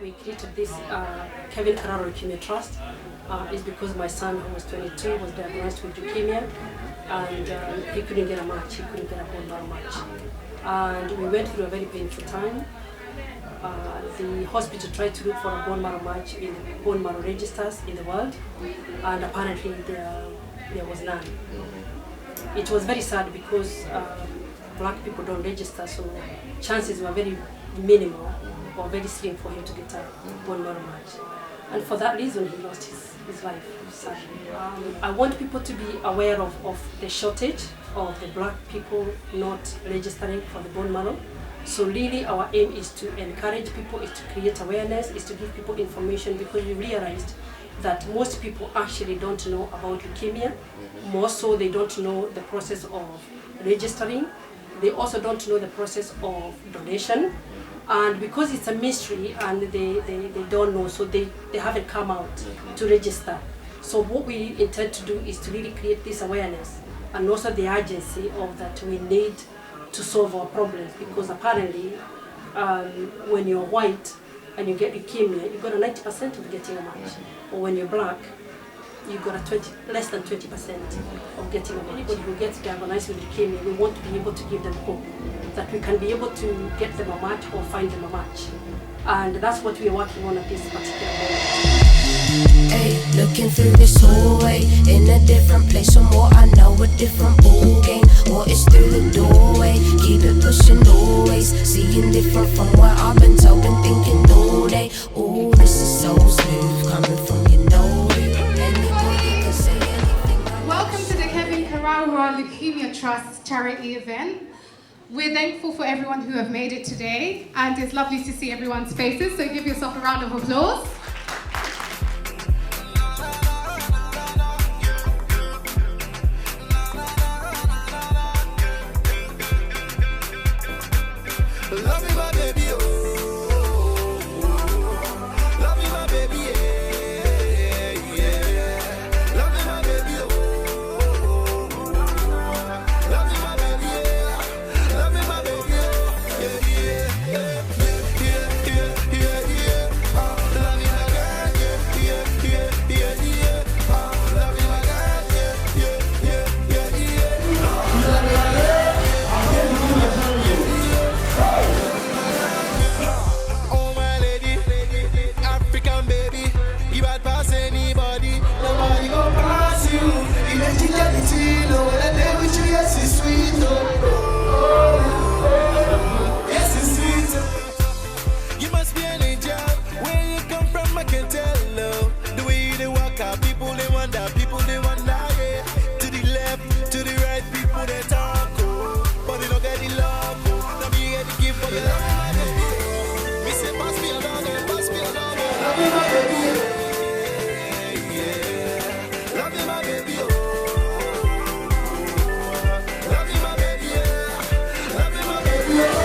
we created this KKLT Leukemia Trust is because my son, who was 22, was diagnosed with leukemia, and he couldn't get a match, he couldn't get a bone marrow match. And we went through a very painful time. The hospital tried to look for a bone marrow match in the bone marrow registers in the world, and apparently there was none. It was very sad because black people don't register, so chances were very minimal or very slim for him to get a bone marrow match. And for that reason, he lost his life, sadly. I want people to be aware of the shortage of the black people not registering for the bone marrow. So really our aim is to encourage people, is to create awareness, is to give people information, because we realized that most people actually don't know about leukemia. More so, they don't know the process of registering. They also don't know the process of donation. And because it's a mystery and they don't know, so they haven't come out to register. So what we intend to do is to really create this awareness and also the urgency of that we need to solve our problems, because apparently when you're white and you get leukemia, you've got a 90% of getting a match. Or when you're black, you've got a less than 20% of getting a match. Anybody who gets diagnosed with leukemia, we want to be able to give them hope that we can be able to get them a match or find them a match. And that's what we're working on at this particular moment. Hey, looking through this hallway, in a different place from what I know, a different ball game. What is through the doorway? Keep it pushing always, seeing different from what I've been told and thinking all day. Oh, this is so smooth, coming from your nose. Anybody can say anything. Welcome to the KKLT Leukemia Trust charity event. We're thankful for everyone who have made it today, and it's lovely to see everyone's faces, so give yourself a round of applause. Love me, my baby, oh. Love me, my baby, yeah, yeah. Love me, my baby, oh. Love me, my baby, yeah. Love me, my baby, oh. Yeah, yeah, yeah, yeah, yeah, yeah. Oh, love me, my girl, yeah, yeah, yeah, yeah. Oh, love me, my girl, yeah, yeah, yeah, yeah. Love me, my girl. Oh my lady, African baby, you bad pass anybody, nobody gon' pass you. You let you get the tea, no, when I play with you, yes it's sweet, yes it's sweet. You must be an angel, where you come from I can tell, no. The way they walk out, people they wonder, yeah. To the left, to the right, people they talk, oh. But they don't get the love, oh. Now me get the gift for your life. Pass me another, pass me another. Love me, my baby, yeah, yeah. Love me, my baby, oh. Love me, my baby, yeah. Love me, my baby, yeah.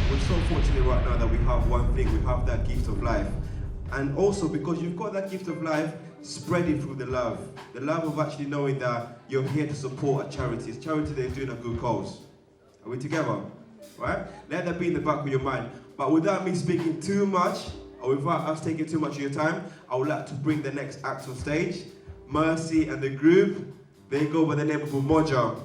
We're so fortunate right now that we have one thing, we have that gift of life. And also because you've got that gift of life, spread it through the love of actually knowing that you're here to support a charity. It's charity that is doing a good cause. Are we together? Right? Let that be in the back of your mind. But without me speaking too much, or without us taking too much of your time, I would like to bring the next act on stage. Mercy and the group, they go by the name of Umoja.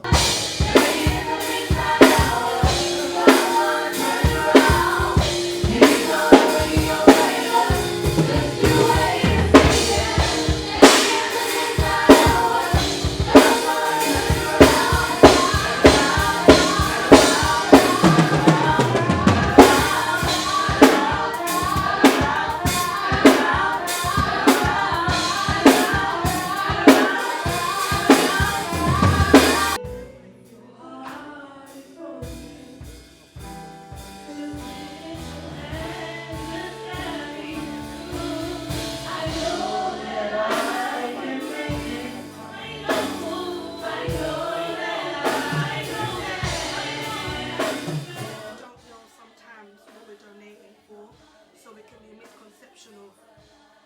there can be a misconception of,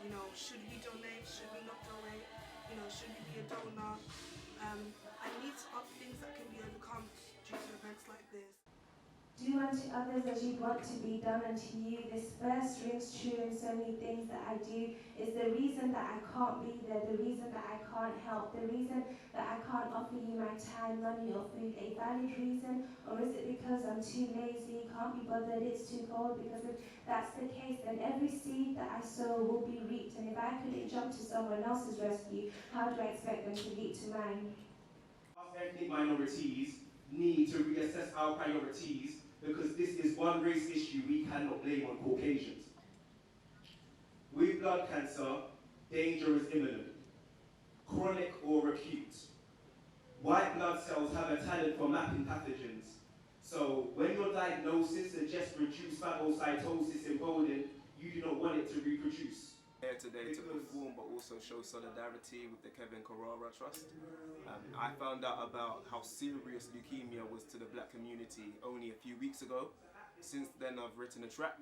you know, should we donate, should we not donate, you know, should we be a donor, and these are things that can be overcome due to events like this. Do unto others as you want to be done unto you. This verse rings true in so many things that I do. Is the reason that I can't be there, the reason that I can't help, the reason that I can't offer you my time, money or food, a valid reason? Or is it because I'm too lazy, can't be bothered, it's too cold? Because if that's the case, then every seed that I sow will be reaped. And if I couldn't jump to someone else's rescue, how do I expect them to leap to mine? Ethnic minorities need to reassess our priorities, because this is one race issue we cannot blame on Caucasians. With blood cancer, danger is imminent, chronic or acute. White blood cells have a talent for mapping pathogens. So when your diagnosis suggests reduced phagocytosis in bone, you do not want it to reproduce. Here today to perform but also show solidarity with the Kevin Carrara Trust. I found out about how serious leukemia was to the black community only a few weeks ago. Since then I've written a track,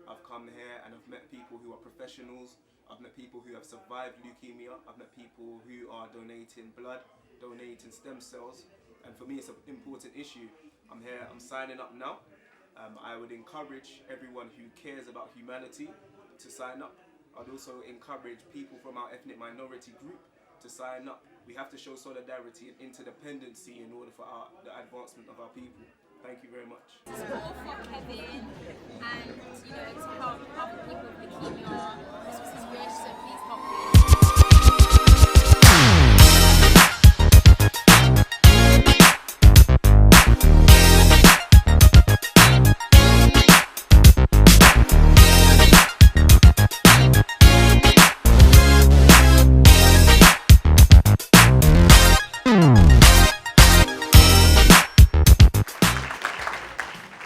I've come here and I've met people who are professionals, I've met people who have survived leukemia, I've met people who are donating blood, donating stem cells, and for me it's an important issue. I'm here, I'm signing up now. I would encourage everyone who cares about humanity to sign up. I'd also encourage people from our ethnic minority group to sign up. We have to show solidarity and interdependency in order for the advancement of our people. Thank you very much. It's all for Kevin, and you know, to help other people with leukemia. This was his wish, so please help me.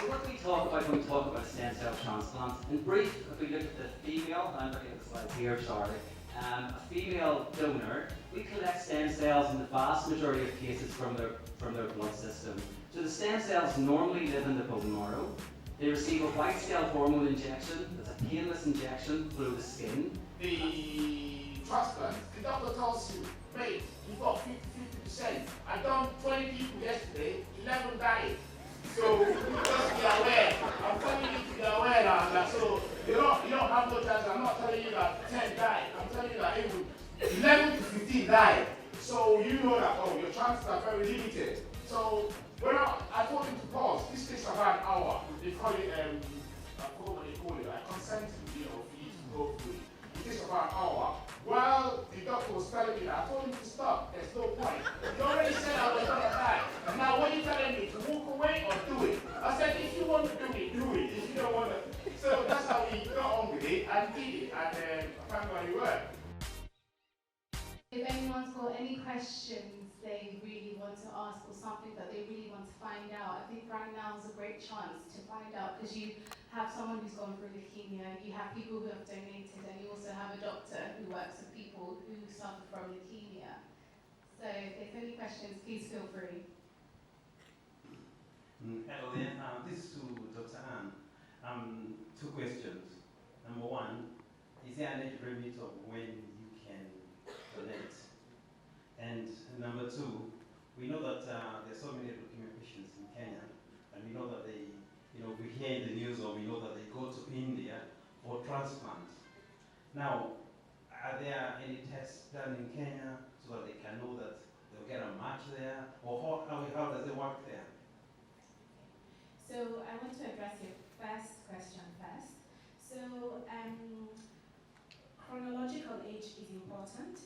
When we talk about stem cell transplant, in brief, if we look at the female, I'm looking at the slide here, sorry, a female donor, we collect stem cells in the vast majority of cases from their blood system. So the stem cells normally live in the bone marrow. They receive a white cell hormone injection, that's a painless injection through the skin. The transplant, the doctor tells you, mate, you've got 50%. I done 20 people yesterday, 11 died. So just be aware. I'm telling you to be aware now. So you don't have no chance. I'm not telling you that 10 died. I'm telling you that even 11 to 15 died. So you know that your chances are very limited. So I told him to pause. This takes about an hour. They call it I forgot what they call it. I consent to you to go through it. It takes about an hour. Well, the doctor was telling me that. I told him to stop. There's no point. You already said I was gonna die. And now what are you telling me? To walk away or do it? I said, if you want to do it, do it. If you don't want to. So that's how we got on with it and did it. And then I found where you were. If anyone's got any questions they really want to ask or something that they really want to find out, I think right now is a great chance to find out, because you have someone who's gone through leukemia, you have people who have donated, and you also have a doctor who works with people who suffer from leukemia. So if there's any questions, please feel free. Hello there, this is to Dr. Anne. Two questions. Number one, is there an age limit of when you can donate? And number two, we know that there are so many leukemia patients in Kenya, and we know that they, we hear in the news, or we know that they go to India for transplant. Now, are there any tests done in Kenya so that they can know that they'll get a match there, or how does it work there? So I want to address your first question first. So chronological age is important,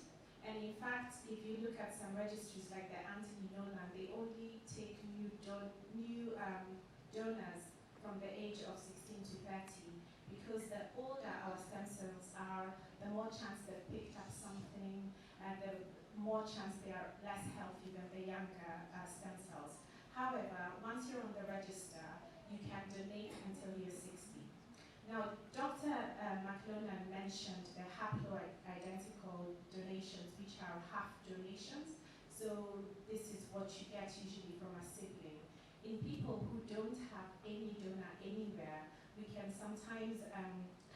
and in fact, if you look at some registries like the Anthony Nolan, they only take new donors from the age of 16 to 30, because the older our stem cells are, the more chance they've picked up something, and the more chance they are less healthy than the younger stem cells. However, once you're on the register, you can donate until you're 60. Now, Dr. McLonan mentioned the haploidentical donations, which are half donations. So this is what you get usually from a sibling. In people who don't have any donor anywhere, we can sometimes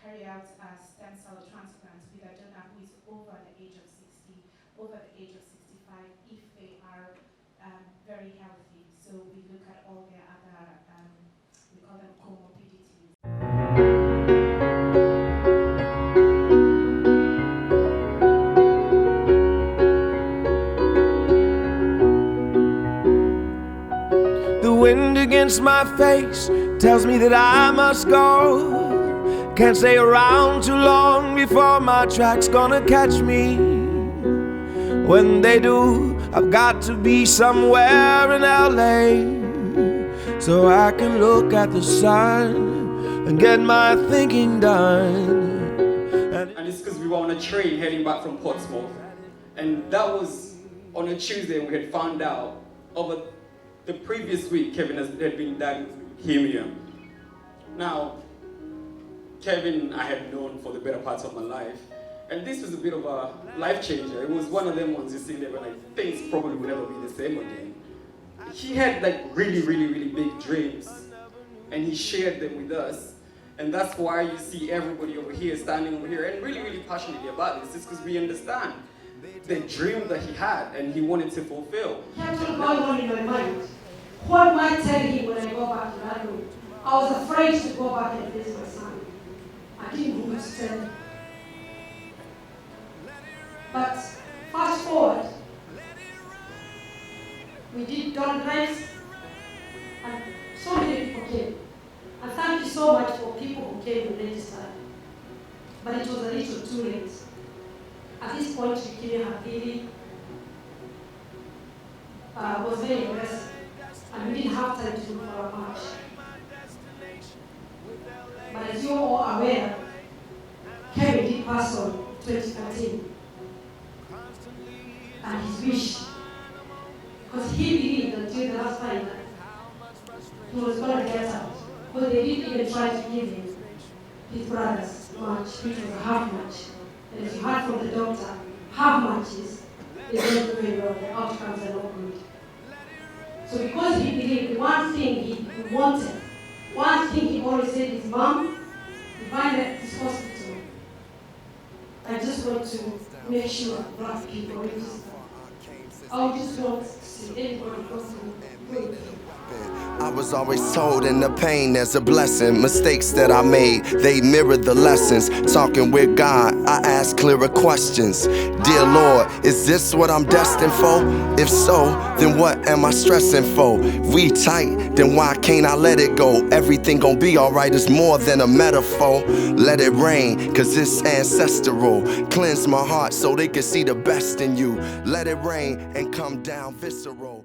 carry out a stem cell transplant with a donor who is over the age of 60, over the age of 65, if they are very healthy. So we look at all their other, we call them comorbidities. The wind against my face tells me that I must go. Can't stay around too long before my track's gonna catch me. When they do, I've got to be somewhere in LA, so I can look at the sun and get my thinking done. And it's because we were on a train heading back from Portsmouth, and that was on a Tuesday, and we had found out over the previous week Kevin had been diagnosed with leukemia. Now, Kevin I had known for the better parts of my life, and this was a bit of a life changer. It was one of them ones you see there where like things probably will never be the same again. He had like really big dreams, and he shared them with us, and that's why you see everybody over here standing over here and really passionately about this. It's because we understand the dream that he had and he wanted to fulfill. Kept on going on in my mind. What am I telling him when I go back to that room? I was afraid to go back and visit my son. I didn't know what to tell him. But fast forward, we did dawn drives, and so many people came. And thank you so much for people who came and registered. But it was a little too late. At this point, leukemia had really was very aggressive, and we didn't have time to do for our march. But as you're all aware, Kevin did pass on 2014. And his wish, because he believed until the last time that he was going to get out. But they didn't even try to give him his brother's match, which was a half match. And as you heard from the doctor, half matches is not doing well, the outcomes are not good. So because he believed the one thing he wanted, one thing he always said is, Mom, if I left this hospital, I just want to make sure black people register. I just want to see anybody go through. I was always told in the pain there's a blessing. Mistakes that I made, they mirrored the lessons. Talking with God, I asked clearer questions. Dear Lord, is this what I'm destined for? If so, then what am I stressing for? We tight, then why can't I let it go? Everything gon' be alright is more than a metaphor. Let it rain, cause it's ancestral. Cleanse my heart so they can see the best in you. Let it rain and come down visceral.